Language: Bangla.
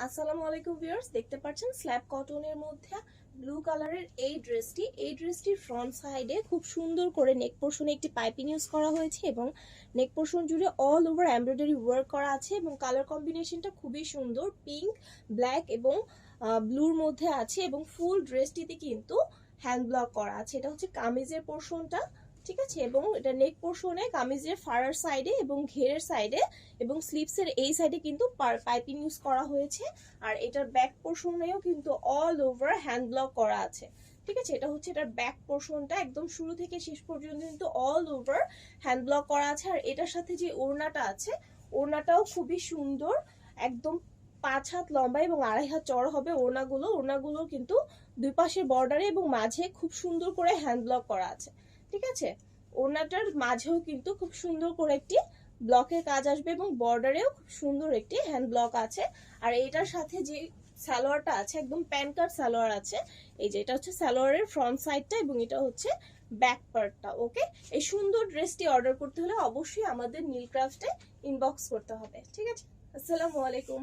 আসসালামু আলাইকুম ভিউয়ার্স, দেখতে পাচ্ছেন স্ল্যাব কটনের মধ্যে ব্লু কালারের এই ড্রেসটির ফ্রন্ট সাইডে খুব সুন্দর করে নেক পোর্শনে একটি পাইপিং ইউজ করা হয়েছে এবং নেক পোর্শন জুড়ে অল ওভার এমব্রয়ডারি ওয়ার্ক করা আছে এবং কালার কম্বিনেশনটা খুবই সুন্দর, পিঙ্ক, ব্ল্যাক এবং ব্লুর মধ্যে আছে এবং ফুল ড্রেসটিতে কিন্তু হ্যান্ড ব্লক করা আছে। এটা হচ্ছে কামিজের পোর্শনটা, ঠিক আছে, এবং এটা নেক পোর্শনে কামিজের ফাড়ার সাইডে এবং ঘেরের সাইডে এবং স্লিভসের এই সাইডে কিন্তু পাইপিং ইউজ করা হয়েছে। আর এটার ব্যাক পোর্শনেও কিন্তু অল ওভার হ্যান্ড ব্লক করা আছে, ঠিক আছে। এটা হচ্ছে এটার ব্যাক পোর্শনটা, একদম শুরু থেকে শেষ পর্যন্ত কিন্তু অল ওভার হ্যান্ড ব্লক করা আছে। আর এটার সাথে যে ওড়নাটা আছে, ওড়নাটাও খুবই সুন্দর, একদম 5 হাত লম্বা এবং 2.5 হাত চড়া হবে ওড়নাগুলো কিন্তু দুই পাশের বর্ডারে এবং মাঝে খুব সুন্দর করে হ্যান্ড ব্লক করা আছে, ঠিক আছে। ওড়নাটার মাঝেও কিন্তু খুব সুন্দর করে একটি ব্লকের কাজ আসবে এবং বর্ডারেও খুব সুন্দর একটি হ্যান্ড ব্লক আছে। আর এটার সাথে যে সালোয়ারটা আছে, একদম প্যান্ট কাট সালোয়ার আছে। এই যে এটা হচ্ছে সালোয়ারের ফ্রন্ট সাইডটা এবং এটা হচ্ছে ব্যাক পার্টটা। ওকে, এই সুন্দর ড্রেসটি অর্ডার করতে হলে অবশ্যই আমাদের নীল ক্রাফটে ইনবক্স করতে হবে, ঠিক আছে। আসসালামু আলাইকুম।